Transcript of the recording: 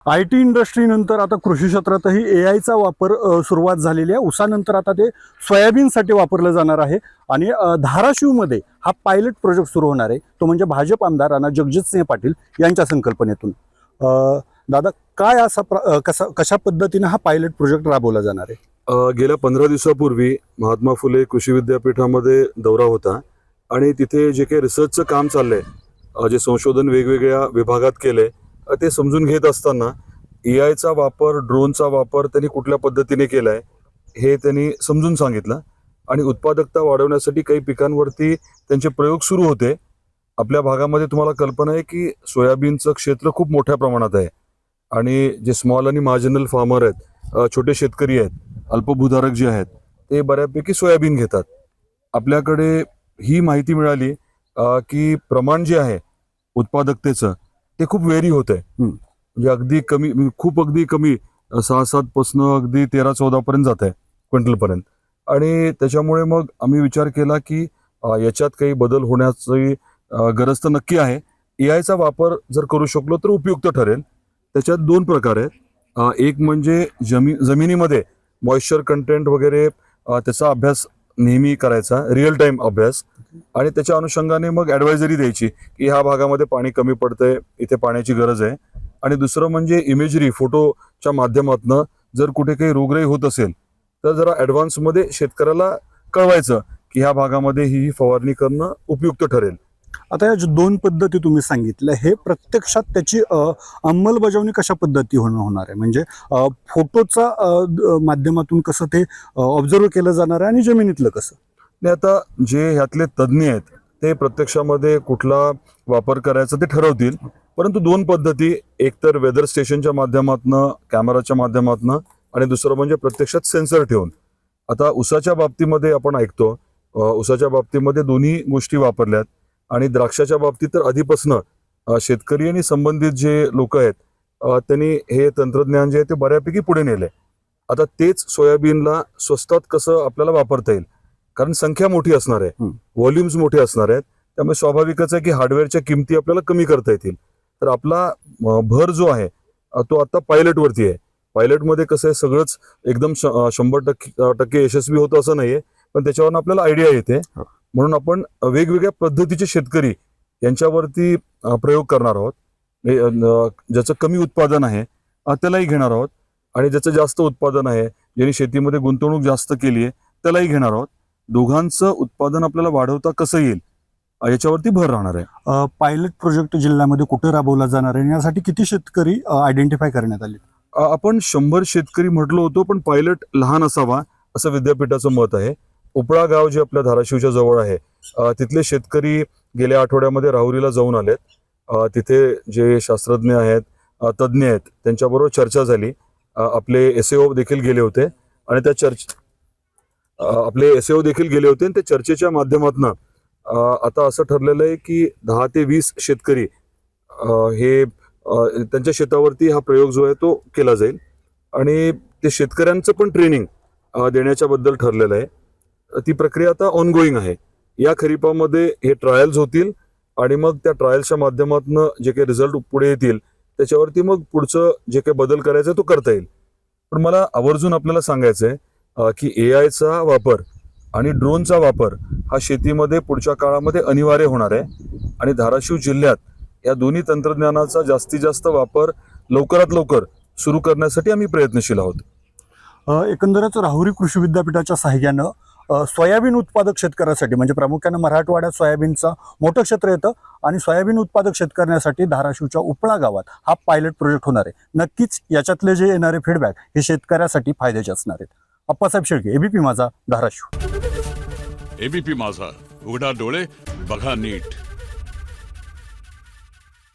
IT इंडस्ट्रीनंतर आता कृषी क्षेत्रातही AIचा वापर सुरुवात झालेली आहे। उसानंतर आता ते सोयाबीनसाठी वापरलं जाणार आहे आणि धाराशिवमध्ये हा पायलट प्रोजेक्ट सुरू होणार आहे। तो म्हणजे भाजप आमदार राणा जगजितसिंह पाटील यांच्या संकल्पनेतून। दादा, काय असा कशा पद्धतीने हा पायलट प्रोजेक्ट राबवला जाणार आहे? गेल्या 15 दिवसापूर्वी महात्मा फुले कृषी विद्यापीठामध्ये दौरा होता आणि तिथे जे काही रिसर्चचं काम चाललंय, जे संशोधन वेगवेगळ्या विभागात केले, ते समजून घेत असताना AIचा वापर, ड्रोनचा वापर त्यांनी कुठल्या पद्धतीने केलाय हे त्यांनी समजून सांगितलं आणि उत्पादकता वाढवण्यासाठी काही पिकांवरती त्यांचे प्रयोग सुरू होते। आपल्या भागामध्ये तुम्हाला कल्पना आहे की सोयाबीनचं क्षेत्र खूप मोठ्या प्रमाणात आहे आणि जे स्मॉल आणि मार्जिनल फार्मर आहेत, छोटे शेतकरी आहेत, अल्पभूधारक जे आहेत, ते बऱ्यापैकी सोयाबीन घेतात। आपल्याकडे ही माहिती मिळाली की प्रमाण जे आहे उत्पादकतेचं ते खूप वेरी होत आहे। म्हणजे अगदी कमी, खूप अगदी कमी 6-7 पासून अगदी 13-14 पर्यंत जात आहे क्विंटल पर्यंत। आणि त्याच्यामुळे मग आम्ही विचार केला की याच्यात काही बदल होण्याची गरज तर नक्की आहे। AIचा वापर जर करू शकलो तर उपयुक्त ठरेल। त्याच्यात 2 प्रकार आहेत। एक म्हणजे जमिनीमध्ये मॉइश्चर कंटेंट वगैरे त्याचा अभ्यास नेहमी करायचा, रिअल टाइम अभ्यास, आणि त्याच्या अनुषंगाने मग ॲडवायझरी द्यायची की ह्या भागामध्ये पाणी कमी पडतंय, इथे पाण्याची गरज आहे। आणि दुसरं म्हणजे इमेजरी, फोटोच्या माध्यमातून जर कुठे काही रोगराई होत असेल तर जरा ॲडव्हान्समध्ये शेतकऱ्याला कळवायचं की ह्या भागामध्ये ही फवारणी करणं उपयुक्त ठरेल। आता या 2 पद्धती तुम्ही सांगितल्या, हे प्रत्यक्षात त्याची अंमलबजावणी कशा पद्धती होणार आहे? म्हणजे फोटोचा माध्यमातून कसं ते ऑब्झर्व केलं जाणार आहे आणि जमिनीतलं कसं? नाही, आता जे ह्यातले तज्ज्ञ आहेत ते प्रत्यक्षामध्ये कुठला वापर करायचा ते ठरवतील, परंतु 2 पद्धती, एक तर वेदर स्टेशनच्या माध्यमातून, कॅमेराच्या माध्यमातून, आणि दुसरं म्हणजे प्रत्यक्षात सेन्सर ठेवून। आता उसाच्या बाबतीमध्ये आपण ऐकतो, उसाच्या बाबतीमध्ये दोन्ही गोष्टी वापरल्यात आणि द्राक्षाच्या बाबतीत तर आधीपासून शेतकरी आणि संबंधित जे लोक आहेत त्यांनी हे तंत्रज्ञान जे आहे ते बऱ्यापैकी पुढे नेले। आता तेच सोयाबीनला स्वस्तात कसं आपल्याला वापरता येईल, कारण संख्या मोठी असणार आहे, व्हॉल्यूम्स मोठे असणार आहेत, त्यामुळे स्वाभाविकच आहे की हार्डवेअरच्या किमती आपल्याला कमी करता येतील। तर आपला भर जो आहे तो आता पायलटवरती आहे। पायलटमध्ये कसं आहे, सगळंच एकदम 100% यशस्वी होतं असं नाहीये, पण त्याच्यावरून आपल्याला आयडिया येते। म्हणून आपण वेगवेगळ्या पद्धतीचे शेतकरी यांच्यावरती प्रयोग करणार आहोत। ज्याचं कमी उत्पादन आहे त्यालाही घेणार आहोत आणि ज्याचं जास्त उत्पादन आहे, ज्यांनी शेतीमध्ये गुंतवणूक जास्त केली आहे, त्यालाही घेणार आहोत। दोघांचं उत्पादन आपल्याला वाढवता कसं येईल याच्यावरती भर राहणार आहे। पायलट प्रोजेक्ट जिल्ह्यामध्ये कुठे राबवला जाणार आहे, यासाठी किती शेतकरी आयडेंटिफाय करण्यात आले? आपण 100 शेतकरी म्हटलो होतो, पण पायलट लहान असावा असं विद्यापीठाचं मत आहे। उपळा गाव जे आपल्या धाराशिवच्या जवळ आहे, तिथले शेतकरी गेल्या आठवड्यामध्ये राहुरीला जाऊन आलेत। तिथे जे शास्त्रज्ञ आहेत, तज्ज्ञ आहेत, त्यांच्याबरोबर चर्चा झाली। आपले SAO देखील गेले होते आणि त्या त्या चर्चेच्या माध्यमातून आता असं ठरलेलं आहे की 10 ते 20 शेतकरी हे त्यांच्या शेतावरती हा प्रयोग जो आहे तो केला जाईल आणि ते शेतकऱ्यांचं पण ट्रेनिंग देण्याच्या बद्दल ठरलेलं आहे। ती प्रक्रिया आता ऑनगोईंग आहे। या खरीपामध्ये हे ट्रायल्स होतील आणि मग त्या ट्रायल्सच्या माध्यमातून जे काही रिझल्ट पुढे येतील त्याच्यावरती मग पुढचं जे काही बदल करायचा तो करता येईल। पण मला आवर्जून आपल्याला सांगायचं आहे की AIचा वापर आणि ड्रोनचा वापर हा शेतीमध्ये पुढच्या काळामध्ये अनिवार्य होणार आहे आणि धाराशिव जिल्ह्यात या दोन्ही तंत्रज्ञानाचा जास्तीत जास्त वापर लवकरात लवकर सुरू करण्यासाठी आम्ही प्रयत्नशील आहोत। एकंदरच राहुरी कृषी विद्यापीठाच्या सहाय्यानं सोयाबीन उत्पादक शेतकऱ्यासाठी, म्हणजे प्रामुख्याने मराठवाड्यात सोयाबीनचं मोठं क्षेत्र येतं आणि सोयाबीन उत्पादक शेतकऱ्यांसाठी धाराशिवच्या उपळा गावात हा पायलट प्रोजेक्ट होणार आहे। नक्कीच याच्यातले जे येणारे फीडबॅक हे शेतकऱ्यासाठी फायद्याचे असणार आहेत। अप्पासाहेब शेळके, ABP माझा, धाराशिव। ABP माझा, उघडा डोळे बघा नीट।